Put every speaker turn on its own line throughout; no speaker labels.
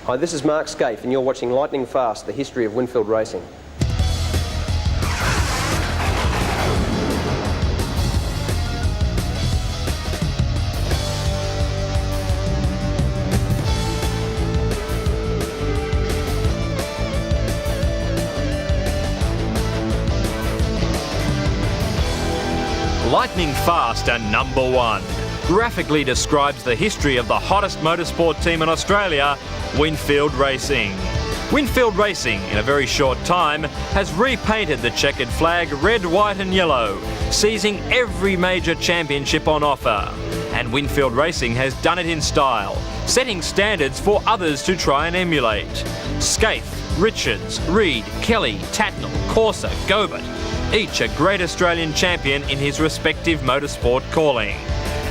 Hi, this is Mark Scaife and you're watching Lightning Fast, the history of Winfield racing.
Lightning Fast and number 1 graphically describes the history of the hottest motorsport team in Australia, Winfield Racing. Winfield Racing, in a very short time, has repainted the checkered flag red, white and yellow, seizing every major championship on offer. And Winfield Racing has done it in style, setting standards for others to try and emulate. Scaife, Richards, Reid, Kelly, Tatnall, Corser, Gobert, each a great Australian champion in his respective motorsport calling.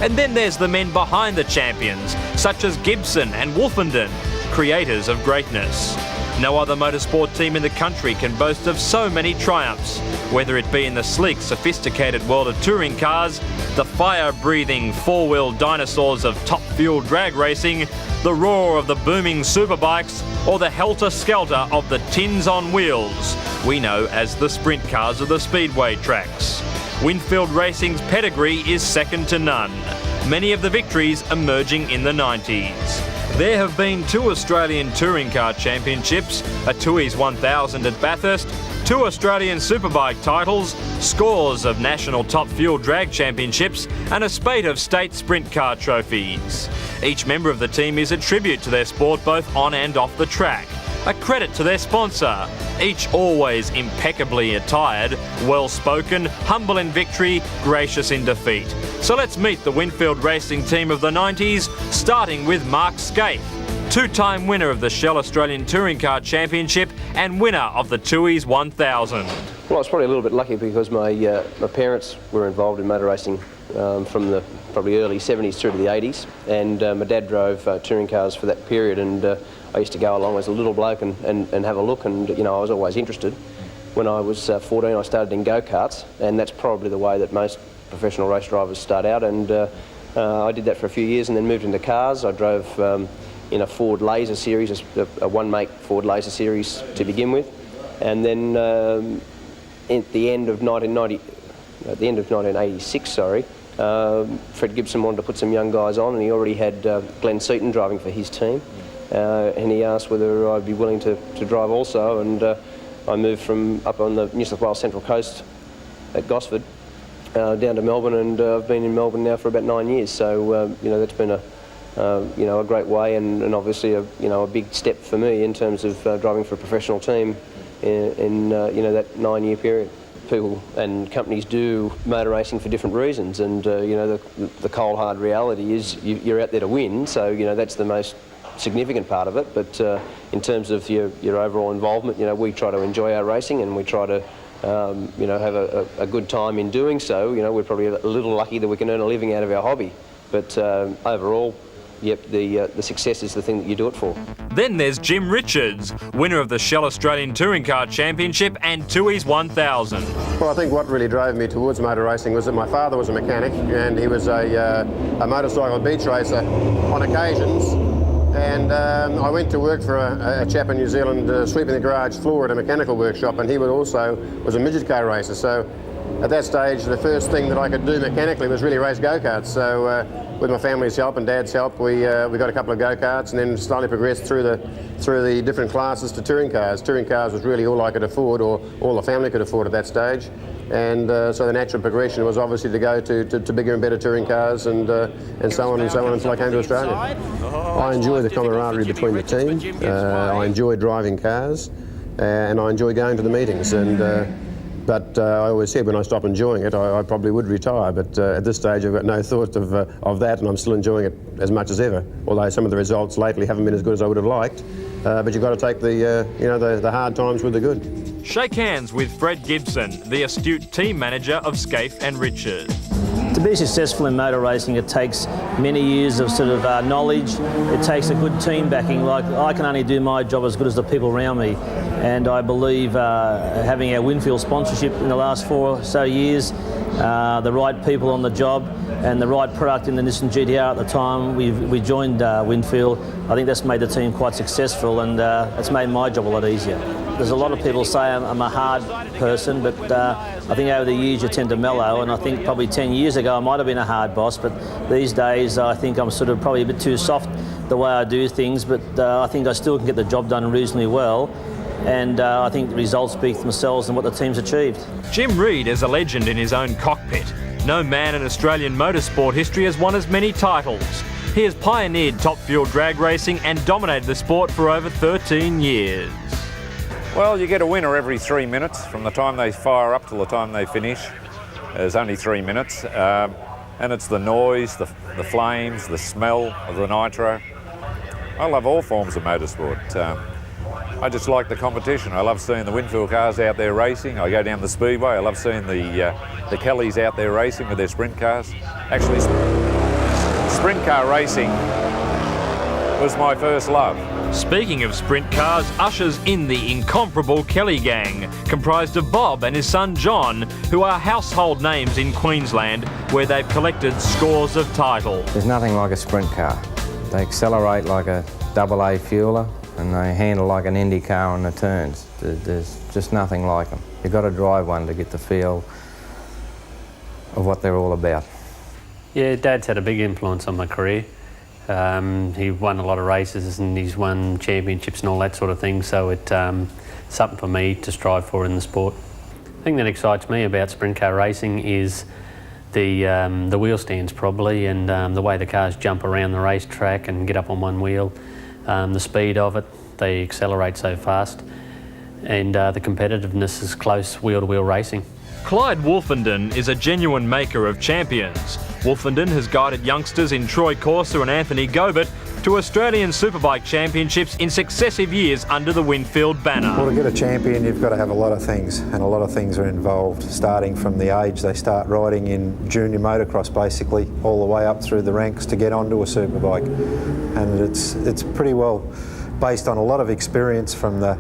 And then there's the men behind the champions, such as Gibson and Wolfenden, creators of greatness. No other motorsport team in the country can boast of so many triumphs, whether it be in the sleek, sophisticated world of touring cars, the fire-breathing four-wheel dinosaurs of top-fuel drag racing, the roar of the booming superbikes, or the helter-skelter of the tins on wheels we know as the sprint cars of the speedway tracks. Winfield Racing's pedigree is second to none, many of the victories emerging in the 90s. There have been 2 Australian Touring Car Championships, a Tooheys 1000 at Bathurst, 2 Australian Superbike titles, scores of national top fuel drag championships and a spate of state sprint car trophies. Each member of the team is a tribute to their sport both on and off the track. A credit to their sponsor, each always impeccably attired, well-spoken, humble in victory, gracious in defeat. So let's meet the Winfield Racing team of the 90s, starting with Mark Scaife, 2-time winner of the Shell Australian Touring Car Championship and winner of the Tooheys 1000.
Well, I was probably a little bit lucky because my parents were involved in motor racing from the probably early 70s through to the 80s, and my dad drove touring cars for that period, and I used to go along as a little bloke and have a look, and you know, I was always interested. When I was 14, I started in go-karts, and that's probably the way that most professional race drivers start out, and I did that for a few years and then moved into cars. I drove in a Ford Laser series, a one-make Ford Laser series to begin with, and then at the end of 1986, Fred Gibson wanted to put some young guys on, and he already had Glenn Seaton driving for his team, and he asked whether I'd be willing to drive also, and I moved from up on the New South Wales Central Coast at Gosford down to Melbourne, and I've been in Melbourne now for about 9 years. So you know, that's been a great way, and obviously a big step for me in terms of driving for a professional team in that 9-year period. People and companies do motor racing for different reasons, and the cold hard reality is you're out there to win. So that's the most significant part of it. But in terms of your overall involvement, we try to enjoy our racing, and we try to have a good time in doing so. We're probably a little lucky that we can earn a living out of our hobby, but overall, yep, the success is the thing that you do it for.
Then there's Jim Richards, winner of the Shell Australian Touring Car Championship and Tooheys 1000.
Well, I think what really drove me towards motor racing was that my father was a mechanic, and he was a motorcycle beach racer on occasions. And I went to work for a chap in New Zealand sweeping the garage floor at a mechanical workshop, and he was a midget car racer. So at that stage, the first thing that I could do mechanically was really race go-karts. So with my family's help and Dad's help, we got a couple of go-karts, and then slowly progressed through the different classes to touring cars. Touring cars was really all I could afford, or all the family could afford at that stage. And so the natural progression was obviously to go to bigger and better touring cars, and so on until I came to Australia. I enjoy the camaraderie between the team. I enjoy driving cars, and I enjoy going to the meetings. But I always said when I stop enjoying it, I probably would retire. But at this stage, I've got no thought of that, and I'm still enjoying it as much as ever. Although some of the results lately haven't been as good as I would have liked. But you've got to take the hard times with the good.
Shake hands with Fred Gibson, the astute team manager of Scaife and Richards.
To be successful in motor racing, it takes many years of knowledge. It takes a good team backing. Like, I can only do my job as good as the people around me, and I believe having our Winfield sponsorship in the last 4 or so years, the right people on the job, and the right product in the Nissan GTR at the time. We joined Winfield. I think that's made the team quite successful, and it's made my job a lot easier. There's a lot of people say I'm a hard person, but I think over the years you tend to mellow, and I think probably 10 years ago I might have been a hard boss, but these days I think I'm sort of probably a bit too soft the way I do things, but I think I still can get the job done reasonably well. And I think the results speak for themselves and what the team's achieved.
Jim Reed is a legend in his own cockpit. No man in Australian motorsport history has won as many titles. He has pioneered top fuel drag racing and dominated the sport for over 13 years.
Well, you get a winner every 3 minutes from the time they fire up till the time they finish. There's only 3 minutes, and it's the noise, the flames, the smell of the nitro. I love all forms of motorsport. I just like the competition. I love seeing the Winfield cars out there racing. I go down the speedway. I love seeing the Kellys out there racing with their sprint cars. Actually, sprint car racing was my first love.
Speaking of sprint cars, ushers in the incomparable Kelly gang, comprised of Bob and his son John, who are household names in Queensland, where they've collected scores of titles.
There's nothing like a sprint car. They accelerate like a AA fueler, and they handle like an Indy car on the turns. There's just nothing like them. You've got to drive one to get the feel of what they're all about.
Yeah, Dad's had a big influence on my career. He won a lot of races and he's won championships and all that sort of thing, so it's something for me to strive for in the sport. The thing that excites me about sprint car racing is the wheel stands probably, and the way the cars jump around the racetrack and get up on one wheel. The speed of it, they accelerate so fast, and the competitiveness is close wheel-to-wheel racing.
Clyde Wolfenden is a genuine maker of champions. Wolfenden has guided youngsters in Troy Corser and Anthony Gobert to Australian Superbike championships in successive years under the Winfield banner.
Well, to get a champion, you've got to have a lot of things, and a lot of things are involved, starting from the age they start riding in junior motocross, basically, all the way up through the ranks to get onto a Superbike. And it's pretty well based on a lot of experience from the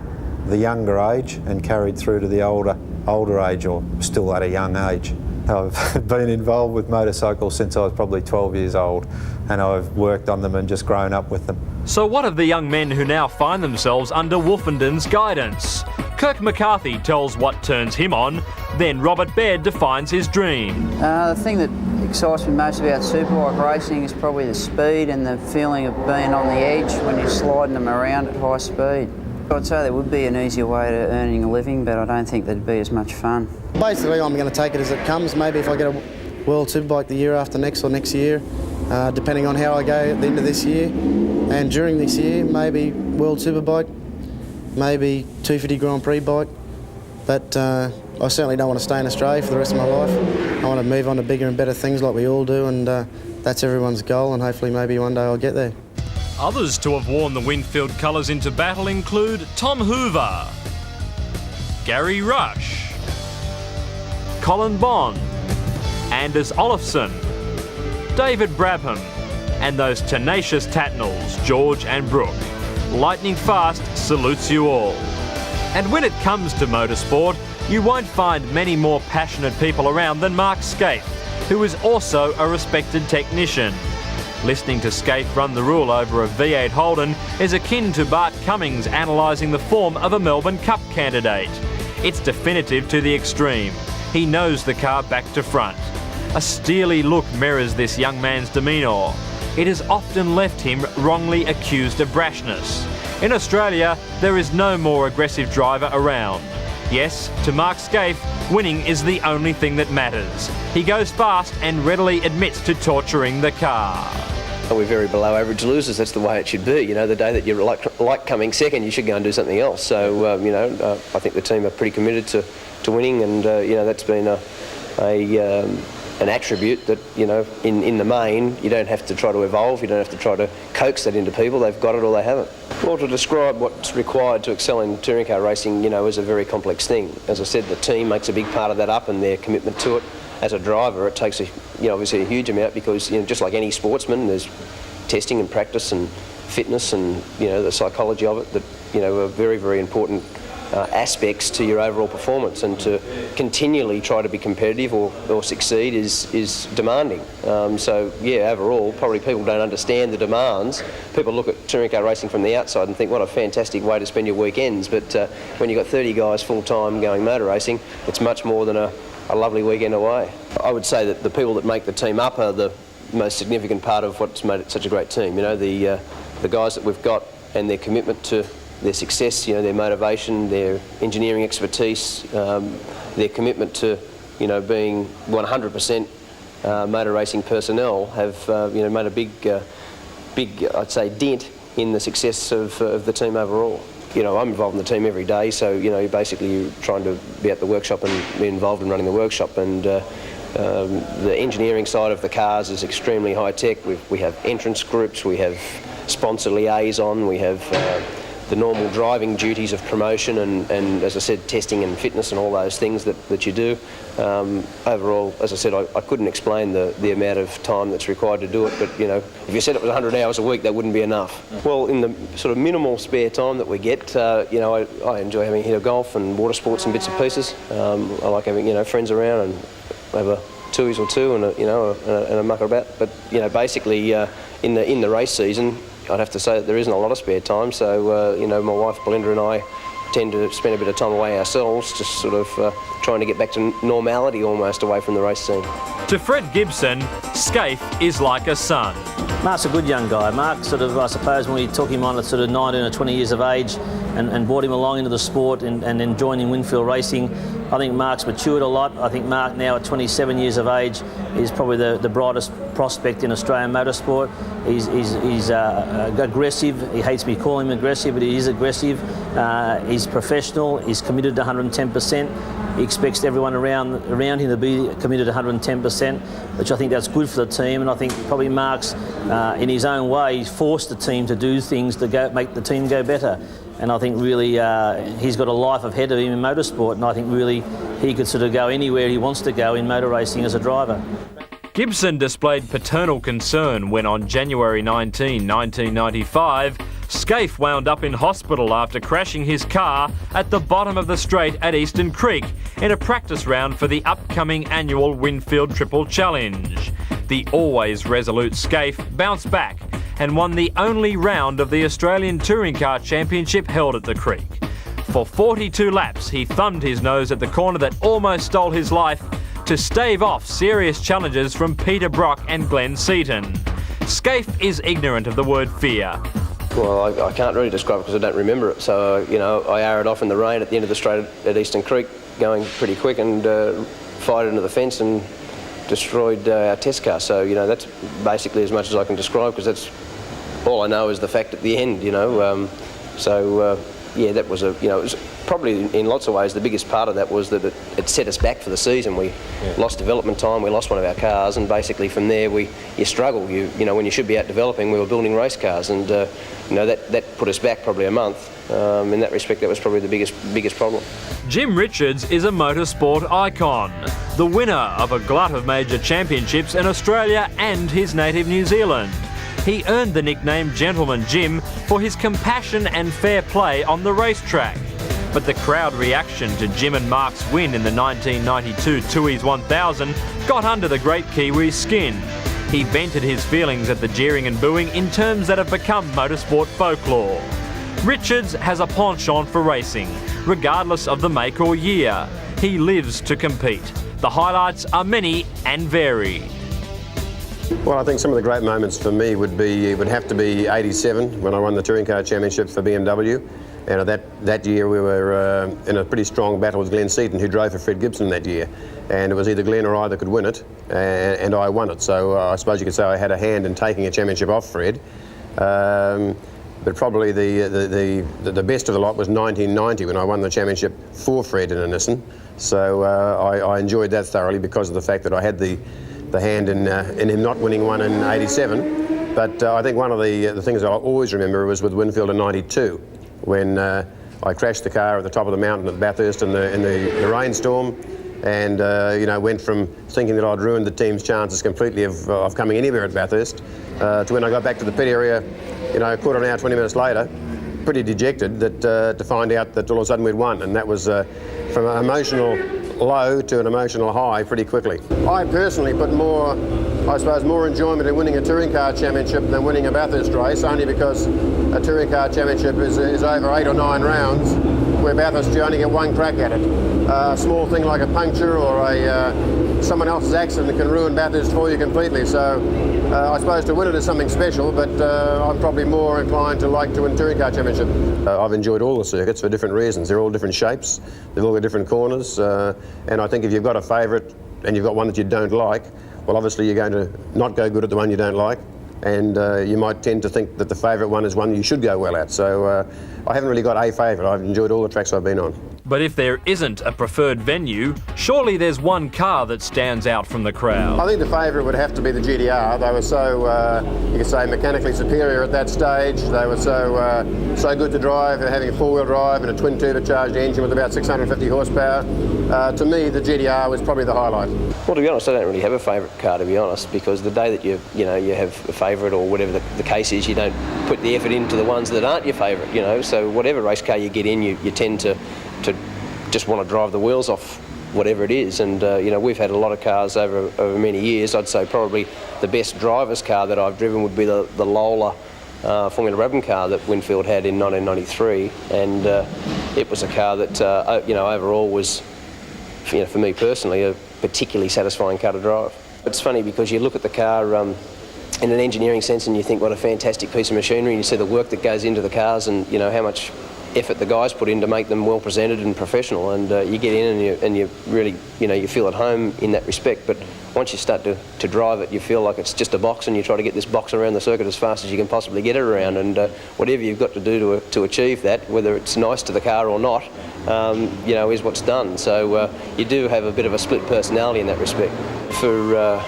younger age and carried through to the older age, or still at a young age. I've been involved with motorcycles since I was probably 12 years old, and I've worked on them and just grown up with them.
So what of the young men who now find themselves under Wolfenden's guidance? Kirk McCarthy tells what turns him on, then Robert Baird defines his dream.
The thing that excites me most about Superbike racing is probably the speed and the feeling of being on the edge when you're sliding them around at high speed. I'd say there would be an easier way to earning a living, but I don't think there'd be as much fun.
Basically, I'm going to take it as it comes. Maybe if I get a World Superbike the year after next or next year, depending on how I go at the end of this year. And during this year, maybe World Superbike, maybe 250 Grand Prix bike. But I certainly don't want to stay in Australia for the rest of my life. I want to move on to bigger and better things like we all do, and that's everyone's goal, and hopefully maybe one day I'll get there.
Others to have worn the Winfield colours into battle include Tom Hoover, Gary Rush, Colin Bond, Anders Olofsson, David Brabham, and those tenacious Tatnells, George and Brooke. Lightning Fast salutes you all. And when it comes to motorsport, you won't find many more passionate people around than Mark Scaife, who is also a respected technician. Listening to Scaife run the rule over a V8 Holden is akin to Bart Cummings analysing the form of a Melbourne Cup candidate. It's definitive to the extreme. He knows the car back to front. A steely look mirrors this young man's demeanour. It has often left him wrongly accused of brashness. In Australia, there is no more aggressive driver around. Yes, to Mark Scaife, winning is the only thing that matters. He goes fast and readily admits to torturing the car.
We're very below average losers. That's the way it should be. You know, the day that you're like coming second, you should go and do something else. So, I think the team are pretty committed to winning, and that's been an attribute that, in the main, you don't have to try to evolve. You don't have to try to coax that into people. They've got it or they haven't. Well, to describe what's required to excel in touring car racing, is a very complex thing. As I said, the team makes a big part of that up, and their commitment to it. As a driver, it takes obviously a huge amount, because just like any sportsman, there's testing and practice and fitness and the psychology of it that are very, very important aspects to your overall performance, and to continually try to be competitive or succeed is demanding. So yeah, overall, probably people don't understand the demands. People look at touring car racing from the outside and think, what a fantastic way to spend your weekends, but when you've got 30 guys full-time going motor racing, it's much more than a lovely weekend away. I would say that the people that make the team up are the most significant part of what's made it such a great team. You know, the guys that we've got and their commitment to their success, you know, their motivation, their engineering expertise, their commitment to, you know, being 100% motor racing personnel have, you know, made a big, I'd say, dent in the success of the team overall. You know, I'm involved in the team every day, so, you know, basically you're trying to be at the workshop and be involved in running the workshop, and the engineering side of the cars is extremely high tech. We have entrance groups, we have sponsor liaison, we have the normal driving duties of promotion and as I said, testing and fitness and all those things that you do. Overall, as I said, I couldn't explain the amount of time that's required to do it, but you know, if you said it was 100 hours a week, that wouldn't be enough. Well, in the sort of minimal spare time that we get, you know, I enjoy having a hit of golf and water sports and bits and pieces. I like having, you know, friends around and have a twoies or two and a mucker about. But you know, basically in the race season, I'd have to say that there isn't a lot of spare time, so you know, my wife Belinda and I tend to spend a bit of time away ourselves, just sort of trying to get back to normality almost away from the race scene.
To Fred Gibson, Scaife is like a son.
Mark's a good young guy. Mark sort of, I suppose, when we took him on at sort of 19 or 20 years of age and brought him along into the sport and then joining Winfield Racing, I think Mark's matured a lot. I think Mark now at 27 years of age is probably the brightest prospect in Australian motorsport. He's aggressive. He hates me calling him aggressive, but he is aggressive. He's professional. He's committed to 110%. He expects everyone around him to be committed to 110%, which I think that's good for the team. And I think probably Mark's, in his own way, forced the team to do things to make the team go better. And I think really he's got a life ahead of him in motorsport, and I think really he could sort of go anywhere he wants to go in motor racing as a driver.
Gibson displayed paternal concern when on January 19, 1995, Scaife wound up in hospital after crashing his car at the bottom of the straight at Eastern Creek in a practice round for the upcoming annual Winfield Triple Challenge. The always resolute Scaife bounced back and won the only round of the Australian Touring Car Championship held at the Creek. For 42 laps, he thumbed his nose at the corner that almost stole his life to stave off serious challenges from Peter Brock and Glenn Seaton. Scaife is ignorant of the word fear.
Well, I can't really describe it because I don't remember it. So, you know, I arrowed off in the rain at the end of the straight at Eastern Creek, going pretty quick, and fired into the fence and destroyed our test car. So, you know, that's basically as much as I can describe, because that's all I know is the fact at the end, you know. Yeah, that was it was probably in lots of ways the biggest part of that was that it set us back for the season. We lost development time, we lost one of our cars, and basically from there you struggle. You know, when you should be out developing, we were building race cars, and you know, that put us back probably a month. In that respect, that was probably the biggest problem.
Jim Richards is a motorsport icon, the winner of a glut of major championships in Australia and his native New Zealand. He earned the nickname Gentleman Jim for his compassion and fair play on the racetrack. But the crowd reaction to Jim and Mark's win in the 1992 Tooheys 1000 got under the great Kiwi's skin. He vented his feelings at the jeering and booing in terms that have become motorsport folklore. Richards has a penchant for racing, regardless of the make or year. He lives to compete. The highlights are many and varied.
Well, I think some of the great moments for me would have to be '87 when I won the Touring Car Championship for BMW. And that year we were in a pretty strong battle with Glenn Seaton, who drove for Fred Gibson that year. And it was either Glenn or I that could win it, and I won it. So I suppose you could say I had a hand in taking a championship off Fred. But probably the best of the lot was 1990 when I won the championship for Fred in a Nissan. So I enjoyed that thoroughly because of the fact that I had the hand in him not winning one in '87. But I think one of the things I'll always remember was with Winfield in '92 when I crashed the car at the top of the mountain at Bathurst in the rainstorm, and you know, went from thinking that I'd ruined the team's chances completely of coming anywhere at Bathurst to when I got back to the pit area, you know, a quarter of an hour, 20 minutes later, pretty dejected that to find out that all of a sudden we'd won, and that was from an emotional low to an emotional high pretty quickly. I personally put more enjoyment in winning a touring car championship than winning a Bathurst race, only because a touring car championship is over 8 or 9 rounds, where Bathurst you only get one crack at it. A small thing like a puncture or someone else's accident can ruin Bathurst for you completely. So I suppose to win it is something special, but I'm probably more inclined to like to win touring car championship. I've enjoyed all the circuits for different reasons. They're all different shapes, they've all got different corners, and I think if you've got a favourite and you've got one that you don't like, well, obviously you're going to not go good at the one you don't like, and you might tend to think that the favourite one is one you should go well at. So I haven't really got a favourite. I've enjoyed all the tracks I've been on.
But if there isn't a preferred venue, surely there's one car that stands out from the crowd.
I think the favourite would have to be the GDR. They were so, you could say, mechanically superior at that stage. They were so good to drive, having a 4-wheel drive and a twin turbocharged engine with about 650 horsepower. To me, the GDR was probably the highlight.
Well, to be honest, I don't really have a favourite car, to be honest, because the day that you have a favourite or whatever the case is, you don't put the effort into the ones that aren't your favourite, you know. So whatever race car you get in, you tend to just want to drive the wheels off whatever it is. And we've had a lot of cars over many years. I'd say probably the best driver's car that I've driven would be the Lola Formula Ribbon car that Winfield had in 1993, and it was a car that overall was, for me personally, a particularly satisfying car to drive. It's funny because you look at the car in an engineering sense and you think what a fantastic piece of machinery, and you see the work that goes into the cars and how much effort the guys put in to make them well presented and professional, and you get in and you really you feel at home in that respect. But once you start to drive it, you feel like it's just a box, and you try to get this box around the circuit as fast as you can possibly get it around, and whatever you've got to do to achieve that, whether it's nice to the car or not, is what's done. So you do have a bit of a split personality in that respect. For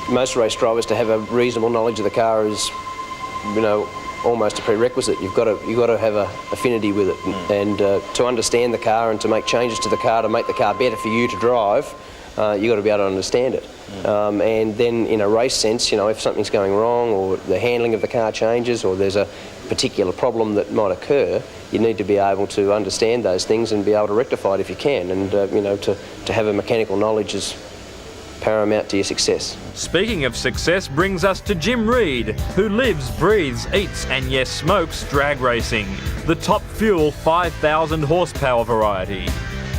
most race drivers to have a reasonable knowledge of the car is almost a prerequisite. You've got to have an affinity with it, and to understand the car and to make changes to the car to make the car better for you to drive, you've got to be able to understand it. And then in a race sense, if something's going wrong or the handling of the car changes or there's a particular problem that might occur, you need to be able to understand those things and be able to rectify it if you can. And to have a mechanical knowledge is paramount to your success.
Speaking of success brings us to Jim Reed, who lives, breathes, eats and yes smokes drag racing, the top fuel 5,000 horsepower variety.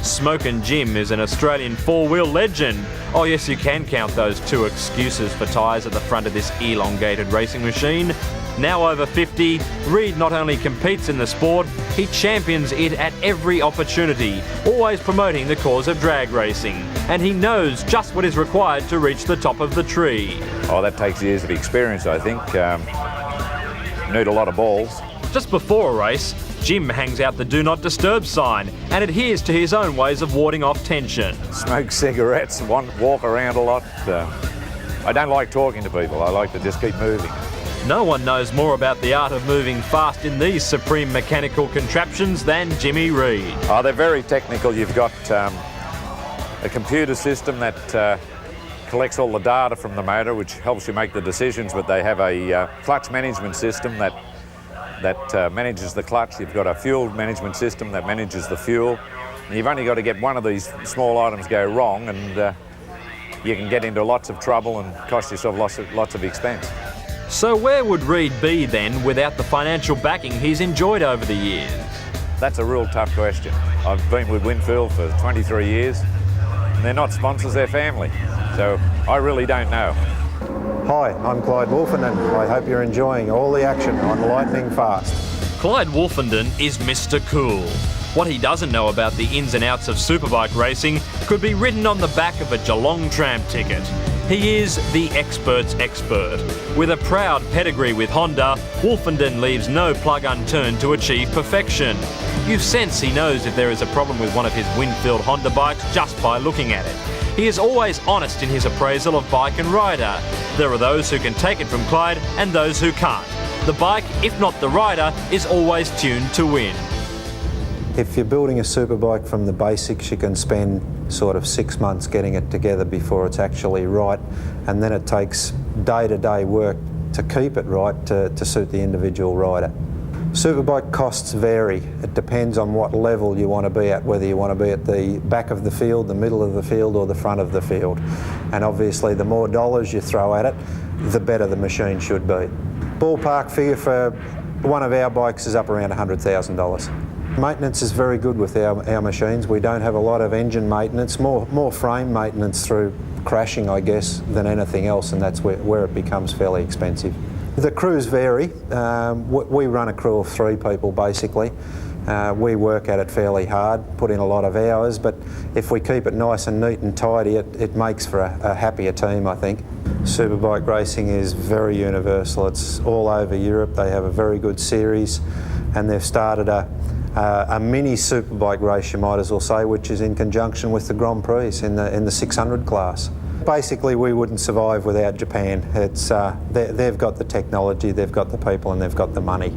Smokin' Jim is an Australian 4-wheel legend. Oh yes, you can count those 2 excuses for tyres at the front of this elongated racing machine. Now over 50, Reed not only competes in the sport, he champions it at every opportunity, always promoting the cause of drag racing. And he knows just what is required to reach the top of the tree.
Oh, that takes years of experience, I think. You need a lot of balls.
Just before a race, Jim hangs out the Do Not Disturb sign and adheres to his own ways of warding off tension.
Smoke cigarettes, walk around a lot. I don't like talking to people, I like to just keep moving.
No one knows more about the art of moving fast in these supreme mechanical contraptions than Jimmy Reed.
Oh, they're very technical. You've got a computer system that collects all the data from the motor, which helps you make the decisions, but they have a clutch management system that manages the clutch. You've got a fuel management system that manages the fuel. And you've only got to get one of these small items go wrong, and you can get into lots of trouble and cost yourself lots of expense.
So where would Reed be then without the financial backing he's enjoyed over the years?
That's a real tough question. I've been with Winfield for 23 years, and they're not sponsors, they're family. So I really don't know.
Hi, I'm Clyde Wolfenden. I hope you're enjoying all the action on Lightning Fast.
Clyde Wolfenden is Mr. Cool. What he doesn't know about the ins and outs of superbike racing could be written on the back of a Geelong tram ticket. He is the expert's expert. With a proud pedigree with Honda, Wolfenden leaves no plug unturned to achieve perfection. You sense he knows if there is a problem with one of his Winfield Honda bikes just by looking at it. He is always honest in his appraisal of bike and rider. There are those who can take it from Clyde and those who can't. The bike, if not the rider, is always tuned to win.
If you're building a superbike from the basics, you can spend sort of 6 months getting it together before it's actually right, and then it takes day-to-day work to keep it right to suit the individual rider. Superbike costs vary. It depends on what level you want to be at, whether you want to be at the back of the field, the middle of the field or the front of the field. And obviously the more dollars you throw at it, the better the machine should be. Ballpark figure for one of our bikes is up around $100,000. Maintenance is very good with our machines. We don't have a lot of engine maintenance, more frame maintenance through crashing, I guess, than anything else, and that's where it becomes fairly expensive. The crews vary. We run a crew of 3 people basically. We work at it fairly hard, put in a lot of hours, but if we keep it nice and neat and tidy, it makes for a happier team, I think. Superbike racing is very universal. It's all over Europe. They have a very good series, and they've started a mini superbike race, you might as well say, which is in conjunction with the Grand Prix in the 600 class. Basically, we wouldn't survive without Japan. They've got the technology, they've got the people, and they've got the money.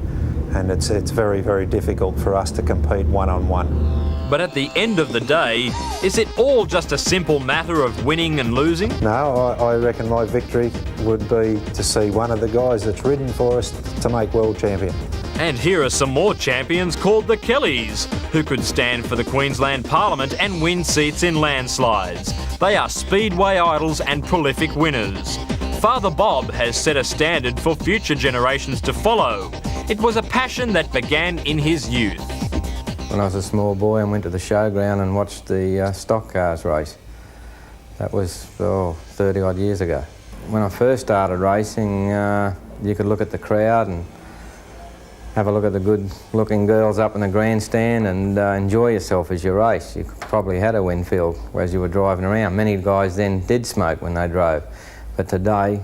And it's very, very difficult for us to compete one-on-one.
But at the end of the day, is it all just a simple matter of winning and losing?
No, I reckon my victory would be to see one of the guys that's ridden for us to make world champion.
And here are some more champions called the Kellys, who could stand for the Queensland Parliament and win seats in landslides. They are speedway idols and prolific winners. Father Bob has set a standard for future generations to follow. It was a passion that began in his youth.
When I was a small boy, I went to the showground and watched the stock cars race. That was 30 odd years ago. When I first started racing, you could look at the crowd and have a look at the good-looking girls up in the grandstand and enjoy yourself as you race. You probably had a Winfield as you were driving around. Many guys then did smoke when they drove, but today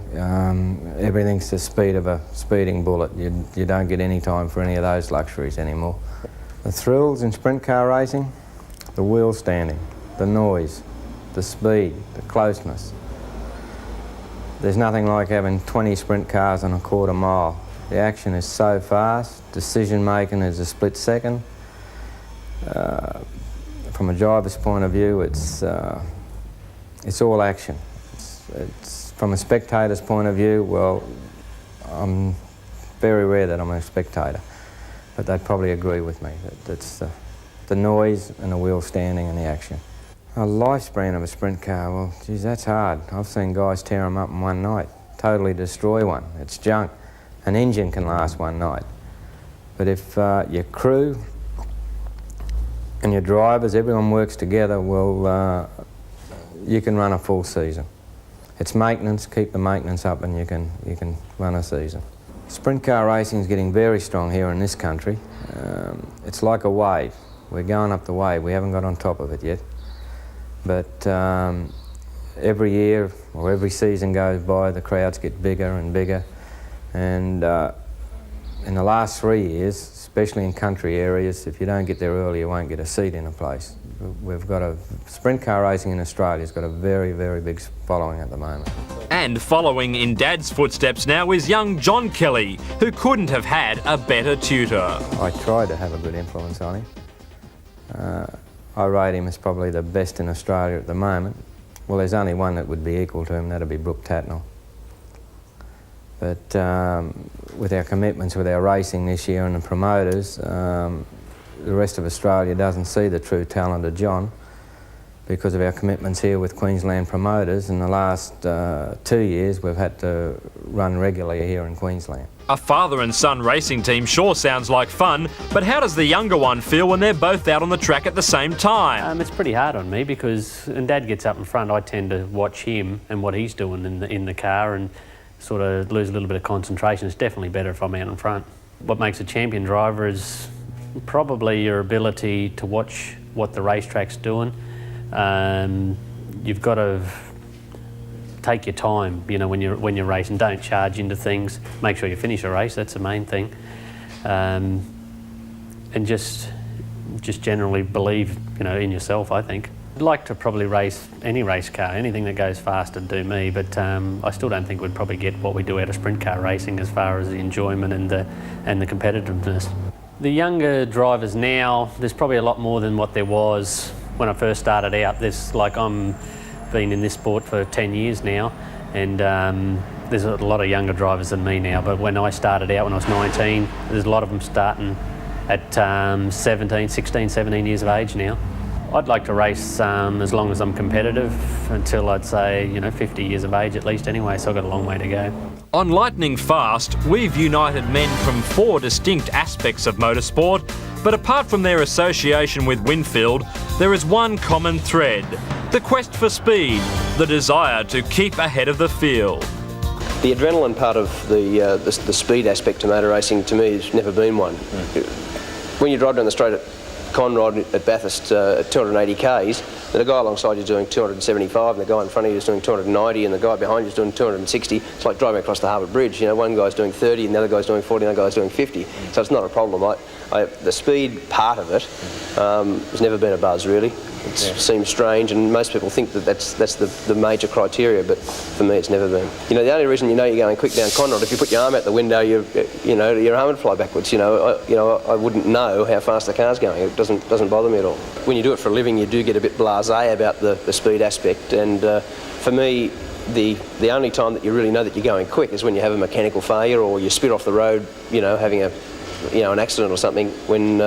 everything's the speed of a speeding bullet. You don't get any time for any of those luxuries anymore. The thrills in sprint car racing, the wheel standing, the noise, the speed, the closeness. There's nothing like having 20 sprint cars on a quarter mile. The action is so fast, decision making is a split second. From a driver's point of view, it's all action. It's from a spectator's point of view, well, I'm very rare that I'm a spectator, but they'd probably agree with me. That's the noise and the wheel standing and the action. A lifespan of a sprint car, well, geez, that's hard. I've seen guys tear them up in one night, totally destroy one. It's junk. An engine can last one night, but if your crew and your drivers, everyone works together, well, you can run a full season. It's maintenance, keep the maintenance up and you can run a season. Sprint car racing is getting very strong here in this country. It's like a wave. We're going up the wave, we haven't got on top of it yet. But every year or every season goes by, the crowds get bigger and bigger. And in the last 3 years, especially in country areas, if you don't get there early, you won't get a seat in a place. We've got sprint car racing in Australia's got a very, very big following at the moment.
And following in Dad's footsteps now is young John Kelly, who couldn't have had a better tutor.
I tried to have a good influence on him. I rate him as probably the best in Australia at the moment. Well, there's only one that would be equal to him, that'd be Brooke Tatnell. But with our commitments with our racing this year and the promoters, the rest of Australia doesn't see the true talent of John because of our commitments here with Queensland promoters. In the last 2 years, we've had to run regularly here in Queensland.
A father and son racing team sure sounds like fun, but how does the younger one feel when they're both out on the track at the same time?
It's pretty hard on me because when Dad gets up in front, I tend to watch him and what he's doing in the car and sort of lose a little bit of concentration. It's definitely better if I'm out in front. What makes a champion driver is probably your ability to watch what the racetrack's doing. You've got to take your time, you know, when you're racing. Don't charge into things. Make sure you finish a race. That's the main thing. And just generally believe, you know, in yourself, I think. I'd like to probably race any race car, anything that goes fast would do me, but I still don't think we'd probably get what we do out of sprint car racing as far as the enjoyment and the competitiveness. The younger drivers now, there's probably a lot more than what there was when I first started out. I'm been in this sport for 10 years now, and there's a lot of younger drivers than me now, but when I started out when I was 19, there's a lot of them starting at 16, 17 years of age now. I'd like to race as long as I'm competitive until I'd say, 50 years of age at least anyway, so I've got a long way to go.
On Lightning Fast, we've united men from 4 distinct aspects of motorsport, but apart from their association with Winfield, there is one common thread: the quest for speed, the desire to keep ahead of the field.
The adrenaline part of the speed aspect to motor racing, to me, has never been one. When you drive down the straight at Conrod at Bathurst at 280 k's, the guy alongside you is doing 275, and the guy in front of you is doing 290, and the guy behind you is doing 260. It's like driving across the Harbour Bridge. One guy's doing 30, and the other guy's doing 40, and the other guy's doing 50. So it's not a problem. The speed part of it has never been a buzz, really. It seems strange, and most people think that that's the major criteria, but for me it's never been. The only reason you're going quick down Conrod, if you put your arm out the window, your arm would fly backwards. I wouldn't know how fast the car's going. It doesn't bother me at all. When you do it for a living, you do get a bit blasé about the speed aspect, and for me, the only time that you really know that you're going quick is when you have a mechanical failure or you spit off the road, having an accident or something, when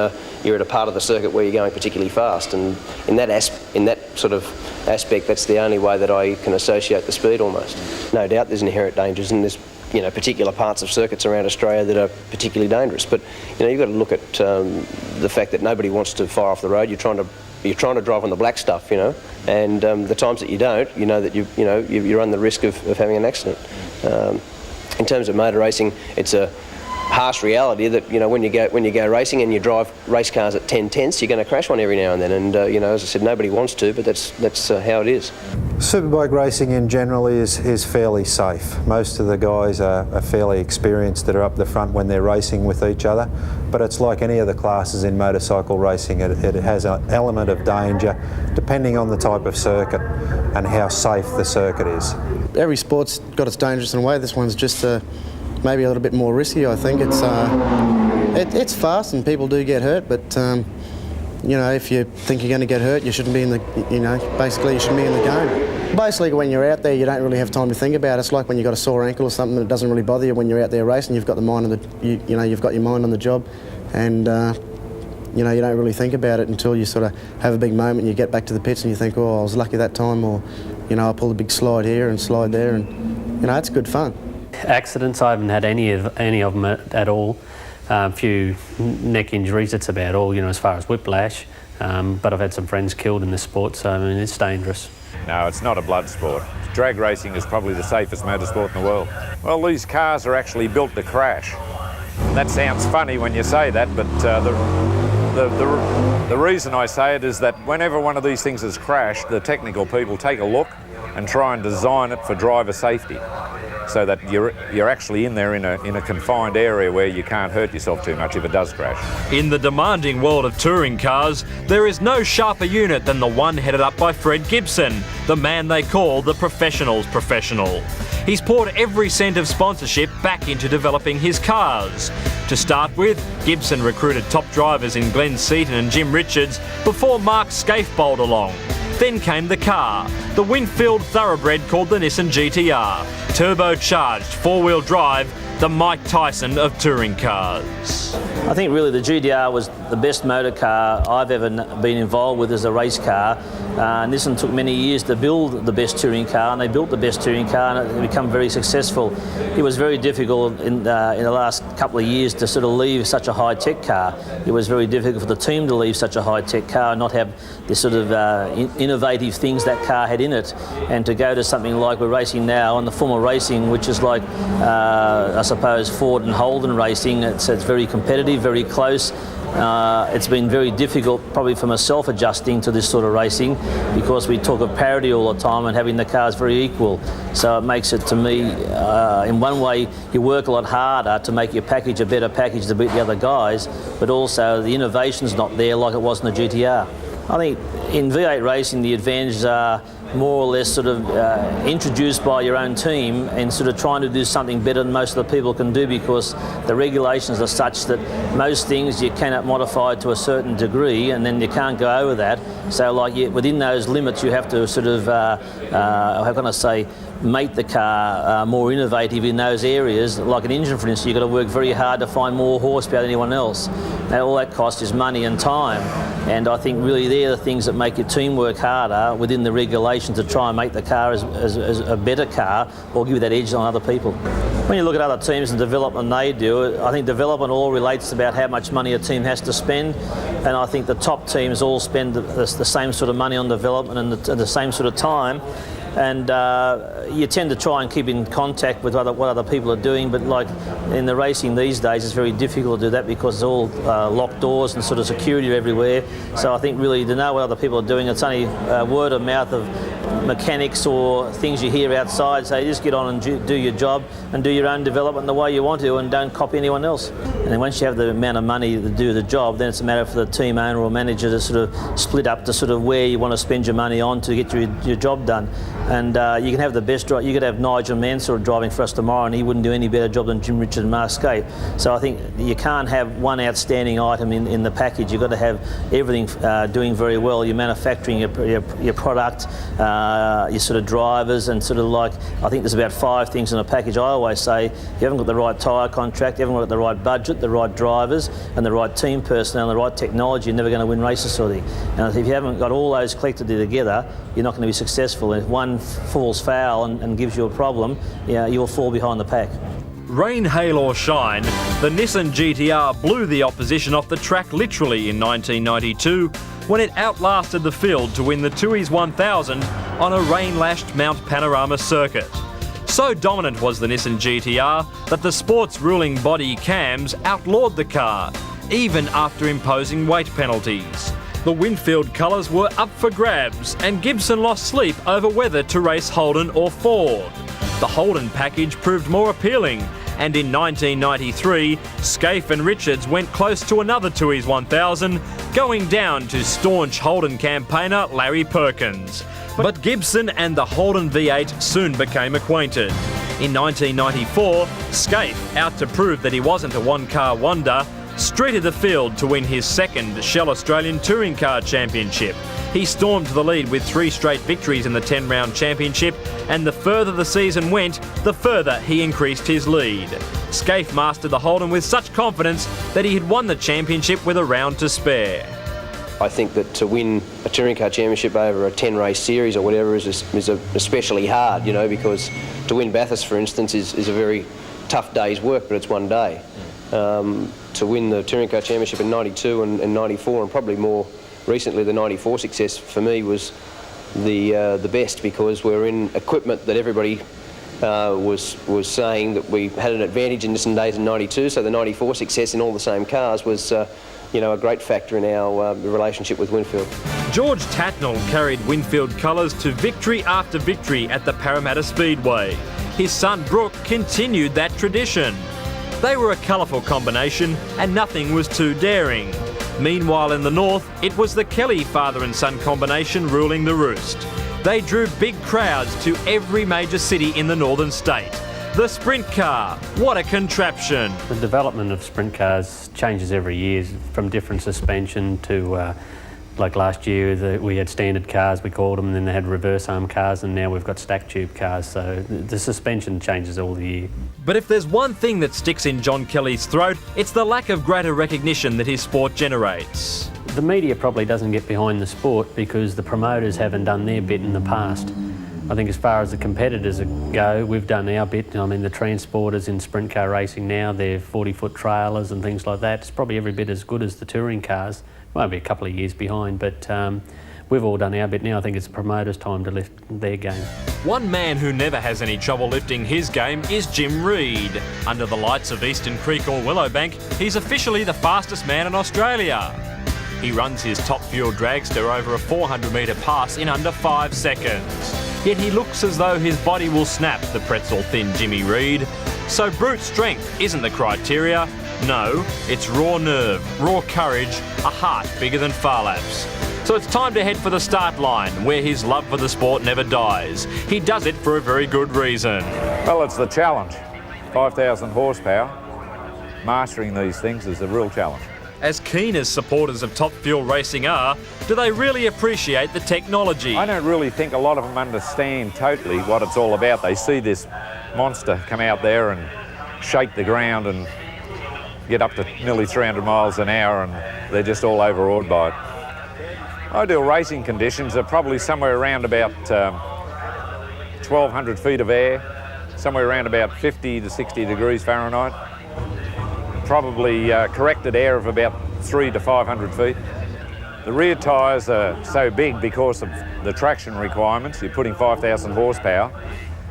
you're at a part of the circuit where you're going particularly fast, and in that sort of aspect, that's the only way that I can associate the speed almost. No doubt there's inherent dangers, and there's particular parts of circuits around Australia that are particularly dangerous, but you've got to look at the fact that nobody wants to fire off the road. You're trying to drive on the black stuff, and the times that you don't, that you run the risk of having an accident. In terms of motor racing, it's a harsh reality that when you go racing and you drive race cars at 10 tenths, you're going to crash one every now and then, and as I said, nobody wants to, but that's how it is.
Superbike racing in general is fairly safe. Most of the guys are fairly experienced that are up the front when they're racing with each other, but it's like any of the classes in motorcycle racing. It has an element of danger depending on the type of circuit and how safe the circuit is.
Every sport's got its dangers in a way. This one's just maybe a little bit more risky. I think it's fast and people do get hurt, but if you think you're going to get hurt, you shouldn't be in the, basically you shouldn't be in the game. Basically, when you're out there, you don't really have time to think about it. It's like when you've got a sore ankle or something that doesn't really bother you when you're out there racing. You've got the mind on you've got your mind on the job, and you don't really think about it until you sort of have a big moment and you get back to the pits and you think, oh, I was lucky that time, or I pulled a big slide here and slide there, and it's good fun.
Accidents, I haven't had any of them at all. A few neck injuries, that's about all, as far as whiplash. But I've had some friends killed in this sport, so it's dangerous.
No, it's not a blood sport. Drag racing is probably the safest motorsport in the world. Well, these cars are actually built to crash. That sounds funny when you say that, but the reason I say it is that whenever one of these things has crashed, the technical people take a look and try and design it for driver safety, so that you're actually in there in a confined area where you can't hurt yourself too much if it does crash.
In the demanding world of touring cars, there is no sharper unit than the one headed up by Fred Gibson, the man they call the professional's professional. He's poured every cent of sponsorship back into developing his cars. To start with, Gibson recruited top drivers in Glenn Seaton and Jim Richards before Mark Scaife bowled along. Then came the car, the Winfield thoroughbred called the Nissan GTR, turbocharged four-wheel drive, the Mike Tyson of touring cars.
I think really the GTR was the best motor car I've ever been involved with as a race car. Nissan took many years to build the best touring car, and they built the best touring car, and it became very successful. It was very difficult in the last couple of years to sort of leave such a high-tech car. It was very difficult for the team to leave such a high-tech car and not have the sort of innovative things that car had in it, and to go to something like we're racing now on the form of racing, which is like I suppose Ford and Holden racing. It's very competitive, very close. It's been very difficult probably for myself adjusting to this sort of racing, because we talk of parity all the time and having the cars very equal. So it makes it, to me, in one way you work a lot harder to make your package a better package to beat the other guys, but also the innovation's not there like it was in the GTR. I think in V8 racing the advantages are more or less sort of introduced by your own team, and sort of trying to do something better than most of the people can do, because the regulations are such that most things you cannot modify to a certain degree, and then you can't go over that. So like within those limits you have to sort of, how can I say, make the car more innovative in those areas. Like an engine, for instance, you've got to work very hard to find more horsepower than anyone else. Now, all that cost is money and time, and I think really they're the things that make your team work harder within the regulations to try and make the car as a better car or give you that edge on other people. When you look at other teams and development they do, I think development all relates about how much money a team has to spend, and I think the top teams all spend the same sort of money on development and the same sort of time. And you tend to try and keep in contact with what other people are doing, but like in the racing these days it's very difficult to do that because it's all locked doors and sort of security everywhere. So I think really to know what other people are doing, it's only word of mouth of mechanics or things you hear outside. So you just get on and do your job and do your own development the way you want to and don't copy anyone else. And then once you have the amount of money to do the job, then it's a matter for the team owner or manager to sort of split up to sort of where you want to spend your money on to get your job done. And you can have the best driver. You could have Nigel Mansell driving for us tomorrow and he wouldn't do any better job than Jim Richard and Mark Skate. So I think you can't have one outstanding item in the package. You've got to have everything doing very well. Your manufacturing, your product, your sort of drivers, and sort of like, I think there's about 5 things in a package. I always say, if you haven't got the right tyre contract, you haven't got the right budget, the right drivers, and the right team personnel, and the right technology, you're never going to win races sort of thing. And if you haven't got all those collectively together, you're not going to be successful. And if one falls foul and gives you a problem, you'll fall behind the pack.
Rain, hail or shine, the Nissan GTR blew the opposition off the track literally in 1992 when it outlasted the field to win the Tooheys 1000 on a rain-lashed Mount Panorama circuit. So dominant was the Nissan GTR that the sport's ruling body CAMS outlawed the car, even after imposing weight penalties. The Winfield colours were up for grabs and Gibson lost sleep over whether to race Holden or Ford. The Holden package proved more appealing, and in 1993, Scaife and Richards went close to another Tooheys 1000, going down to staunch Holden campaigner Larry Perkins. But Gibson and the Holden V8 soon became acquainted. In 1994, Scaife, out to prove that he wasn't a one-car wonder, streeted the field to win his second Shell Australian Touring Car Championship. He stormed to the lead with 3 straight victories in the 10-round championship, and the further the season went, the further he increased his lead. Scaife mastered the Holden with such confidence that he had won the championship with a round to spare.
I think that to win a touring car championship over a 10-race series or whatever is especially hard, you know, because to win Bathurst, for instance, is a very tough day's work, but it's one day. To win the touring car championship in 92 and 94, and probably more recently the 94 success for me was the best, because we're in equipment that everybody was saying that we had an advantage in Nissan days in 92. So the 94 success in all the same cars was a great factor in our relationship with Winfield.
George Tatnall carried Winfield colours to victory after victory at the Parramatta Speedway. His son Brooke continued that tradition. They were a colourful combination and nothing was too daring. Meanwhile in the north, it was the Kelly father and son combination ruling the roost. They drew big crowds to every major city in the northern state. The sprint car, what a contraption.
The development of sprint cars changes every year, from different suspension to like last year we had standard cars, we called them, and then they had reverse arm cars, and now we've got stack tube cars, so the suspension changes all the year.
But if there's one thing that sticks in John Kelly's throat, it's the lack of greater recognition that his sport generates.
The media probably doesn't get behind the sport because the promoters haven't done their bit in the past. I think as far as the competitors go, we've done our bit. I mean, the transporters in sprint car racing now, they're 40-foot trailers and things like that. It's probably every bit as good as the touring cars. Might be a couple of years behind, but we've all done our bit now. I think it's the promoters' time to lift their game.
One man who never has any trouble lifting his game is Jim Reed. Under the lights of Eastern Creek or Willowbank, he's officially the fastest man in Australia. He runs his top-fuel dragster over a 400-metre pass in under 5 seconds. Yet he looks as though his body will snap, the pretzel-thin Jimmy Reed. So brute strength isn't the criteria. No, it's raw nerve, raw courage, a heart bigger than Far Lap's. So it's time to head for the start line, where his love for the sport never dies. He does it for a very good reason.
Well, it's the challenge. 5,000 horsepower. Mastering these things is a real challenge.
As keen as supporters of Top Fuel racing are, do they really appreciate the technology?
I don't really think a lot of them understand totally what it's all about. They see this monster come out there and shake the ground and get up to nearly 300 miles an hour, and they're just all overawed by it. Ideal racing conditions are probably somewhere around about 1,200 feet of air, somewhere around about 50 to 60 degrees Fahrenheit. Probably corrected air of about 300 to 500 feet. The rear tyres are so big because of the traction requirements. You're putting 5,000 horsepower.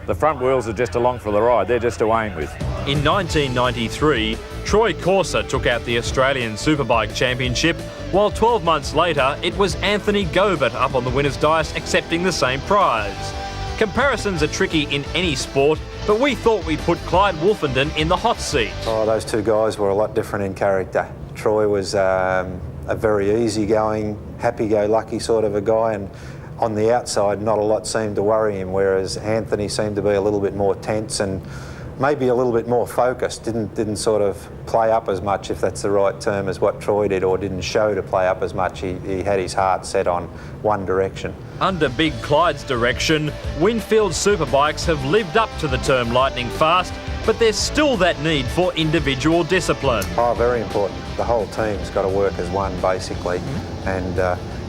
The front wheels are just along for the ride. They're just to aim with.
In 1993, Troy Corser took out the Australian Superbike Championship, while 12 months later it was Anthony Gobert up on the winner's dais accepting the same prize. Comparisons are tricky in any sport, but we thought we'd put Clyde Wolfenden in the hot seat.
Oh, those two guys were a lot different in character. Troy was a very easygoing, happy-go-lucky sort of a guy, and on the outside not a lot seemed to worry him, whereas Anthony seemed to be a little bit more tense and maybe a little bit more focused, didn't sort of play up as much, if that's the right term, as what Troy did, or didn't show to play up as much. He had his heart set on one direction.
Under Big Clyde's direction, Winfield Superbikes have lived up to the term lightning fast, but there's still that need for individual discipline.
Oh, very important. The whole team's got to work as one, basically, and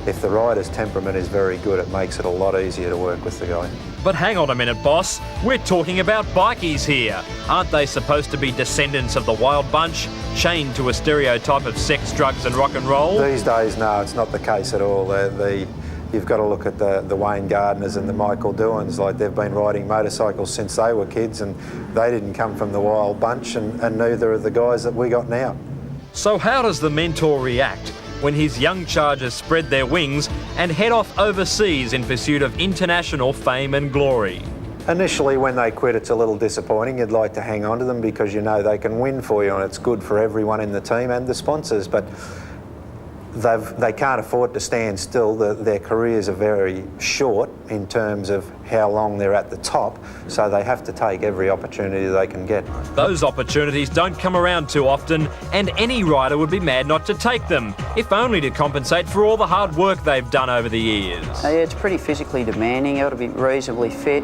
if the rider's temperament is very good, it makes it a lot easier to work with the guy.
But hang on a minute, boss. We're talking about bikies here. Aren't they supposed to be descendants of the wild bunch, chained to a stereotype of sex, drugs and rock and roll?
These days, no, it's not the case at all. You've got to look at the Wayne Gardners and the Michael Doohans. Like, they've been riding motorcycles since they were kids, and they didn't come from the wild bunch, and neither are the guys that we got now.
So how does the mentor react when his young chargers spread their wings and head off overseas in pursuit of international fame and glory?
Initially, when they quit, it's a little disappointing. You'd like to hang on to them because you know they can win for you, and it's good for everyone in the team and the sponsors, but they can't afford to stand still. Their careers are very short in terms of how long they're at the top, so they have to take every opportunity they can get.
Those opportunities don't come around too often, and any rider would be mad not to take them, if only to compensate for all the hard work they've done over the years.
Yeah, it's pretty physically demanding. You've got to be reasonably fit.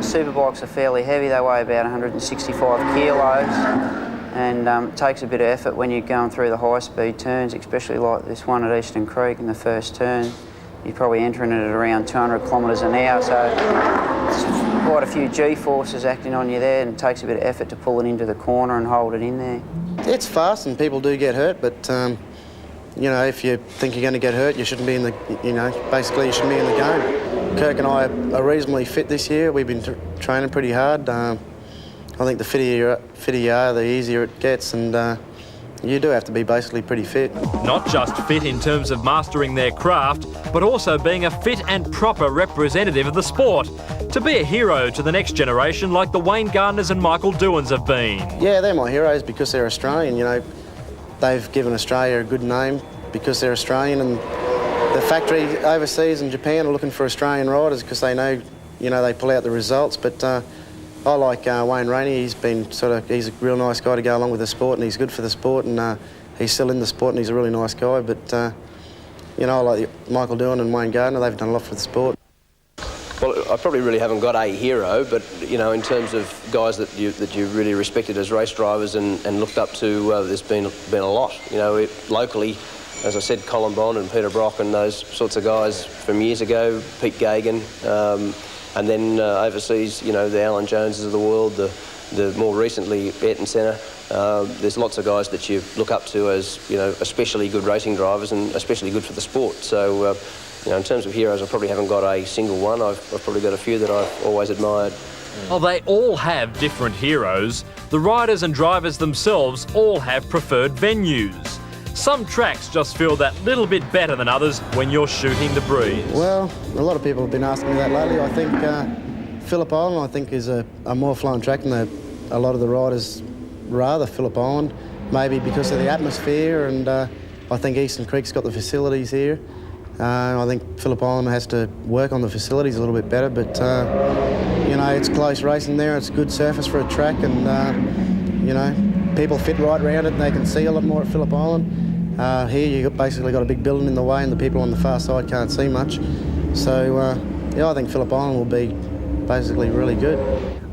Superbikes are fairly heavy. They weigh about 165 kilos. And it takes a bit of effort when you're going through the high-speed turns, especially like this one at Eastern Creek in the first turn. You're probably entering it at around 200 kilometres an hour, so it's quite a few G-forces acting on you there, and it takes a bit of effort to pull it into the corner and hold it in there.
It's fast and people do get hurt, but you know, if you think you're going to get hurt, you shouldn't be in the, basically you shouldn't be in the game. Kirk and I are reasonably fit this year. We've been training pretty hard. I think the fitter you are, the easier it gets, and you do have to be basically pretty fit.
Not just fit in terms of mastering their craft, but also being a fit and proper representative of the sport. To be a hero to the next generation like the Wayne Gardners and Michael Doohans have been.
Yeah, they're my heroes because they're Australian. You know, they've given Australia a good name because they're Australian, and the factory overseas in Japan are looking for Australian riders because they know, they pull out the results. But I like Wayne Rainey. He's a real nice guy to go along with the sport, and he's good for the sport, and he's still in the sport, and he's a really nice guy. But I like Michael Doohan and Wayne Gardner. They've done a lot for the sport.
Well, I probably really haven't got a hero, but in terms of guys that you really respected as race drivers and looked up to, there's been a lot. Locally, as I said, Colin Bond and Peter Brock and those sorts of guys from years ago, Pete Gagan. And then overseas, the Alan Joneses of the world, the more recently Ayrton Senna. There's lots of guys that you look up to as, especially good racing drivers and especially good for the sport. So, in terms of heroes, I probably haven't got a single one. I've probably got a few that I've always admired.
Well, they all have different heroes. The riders and drivers themselves all have preferred venues. Some tracks just feel that little bit better than others when you're shooting the breeze.
Well, a lot of people have been asking me that lately. I think Phillip Island, is a more flowing track than a lot of the riders rather Phillip Island, maybe because of the atmosphere, and I think Eastern Creek's got the facilities here. I think Phillip Island has to work on the facilities a little bit better, but it's close racing there. It's good surface for a track, and people fit right around it and they can see a lot more at Phillip Island. Here you've basically got a big building in the way and the people on the far side can't see much. So yeah, I think Phillip Island will be basically really good.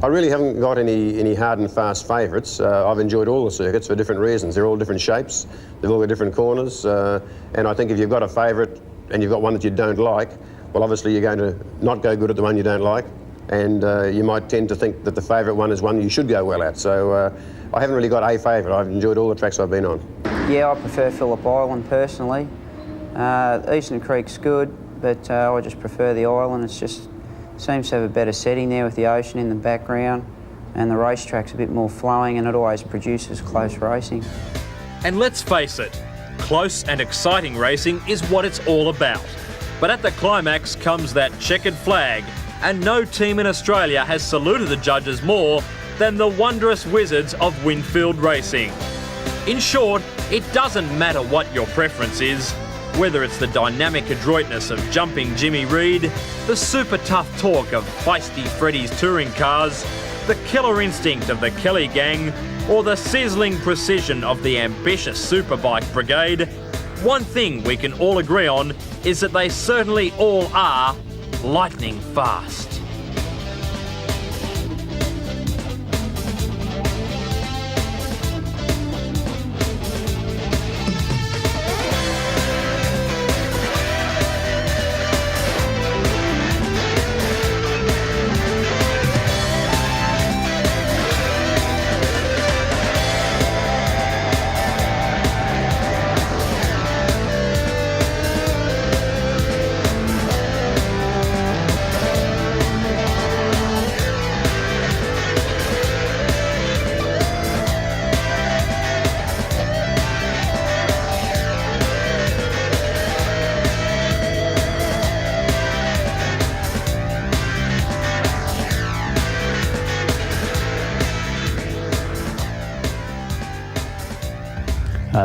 I really haven't got any hard and fast favourites. I've enjoyed all the circuits for different reasons. They're all different shapes, they've all got different corners, and I think if you've got a favourite and you've got one that you don't like, well, obviously you're going to not go good at the one you don't like, and you might tend to think that the favourite one is one you should go well at. So I haven't really got a favourite. I've enjoyed all the tracks I've been on.
Yeah, I prefer Phillip Island personally. Eastern Creek's good, but I just prefer the island. It's just seems to have a better setting there with the ocean in the background, and the racetrack's a bit more flowing, and it always produces close racing.
And let's face it, close and exciting racing is what it's all about. But at the climax comes that checkered flag, and no team in Australia has saluted the judges more than the wondrous wizards of Winfield Racing. In short, it doesn't matter what your preference is, whether it's the dynamic adroitness of jumping Jimmy Reed, the super tough torque of feisty Freddie's touring cars, the killer instinct of the Kelly gang, or the sizzling precision of the ambitious Superbike brigade, one thing we can all agree on is that they certainly all are lightning fast.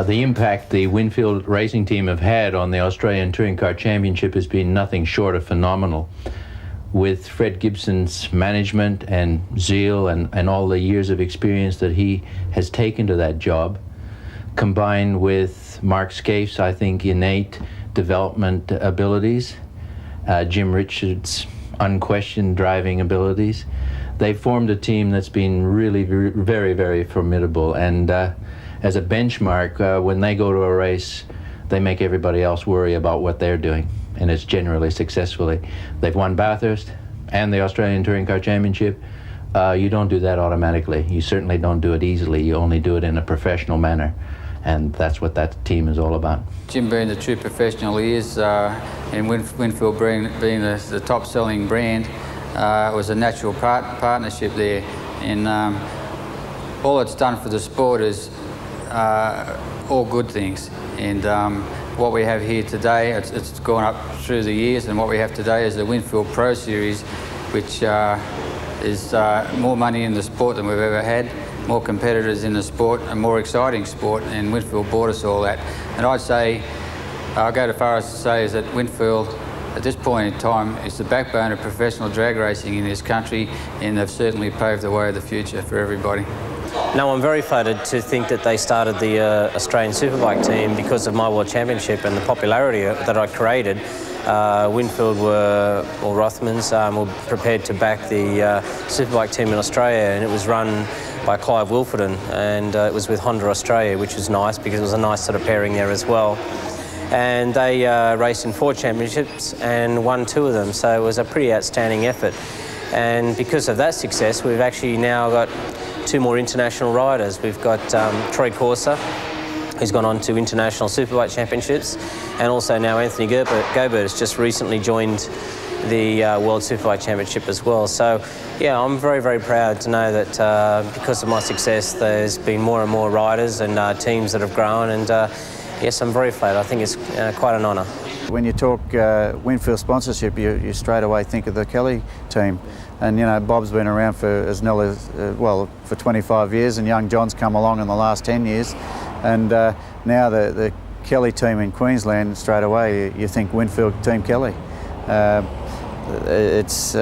The impact the Winfield racing team have had on the Australian Touring Car Championship has been nothing short of phenomenal. With Fred Gibson's management and zeal and all the years of experience that he has taken to that job, combined with Mark Scaife's, I think, innate development abilities, Jim Richards' unquestioned driving abilities, they've formed a team that's been really very, very formidable. And as a benchmark, when they go to a race, they make everybody else worry about what they're doing, and it's generally successfully. They've won Bathurst and the Australian Touring Car Championship. You don't do that automatically. You certainly don't do it easily. You only do it in a professional manner, and that's what that team is all about.
Jim being the true professional he is, and Winfield being the top-selling brand, it was a natural partnership there, and all it's done for the sport is all good things. And what we have here today, it's gone up through the years, and what we have today is the Winfield Pro Series, which is more money in the sport than we've ever had, more competitors in the sport, a more exciting sport, and Winfield brought us all that. And I'd say, I'll go as far as to say is that Winfield, at this point in time, is the backbone of professional drag racing in this country, and they've certainly paved the way of the future for everybody.
No, I'm very flattered to think that they started the Australian Superbike team because of my World Championship and the popularity that I created. Winfield or Rothmans were prepared to back the Superbike team in Australia, and it was run by Clive Wilfordon, and it was with Honda Australia, which was nice because it was a nice sort of pairing there as well. And they raced in 4 championships and won 2 of them, so it was a pretty outstanding effort. And because of that success, we've actually now got 2 more international riders. We've got Troy Corser, who's gone on to international Superbike championships, and also now Anthony Gobert has just recently joined the World Superbike Championship as well. So yeah, I'm very, very proud to know that because of my success, there's been more and more riders and teams that have grown, and yes, I'm very flattered. I think it's quite an honour.
When you talk Winfield sponsorship, you straight away think of the Kelly team. And you know, Bob's been around for as nearly for 25 years, and young John's come along in the last 10 years. And now the Kelly team in Queensland, straight away you think Winfield Team Kelly. It's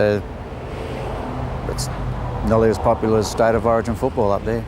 nearly as popular as State of Origin football up there.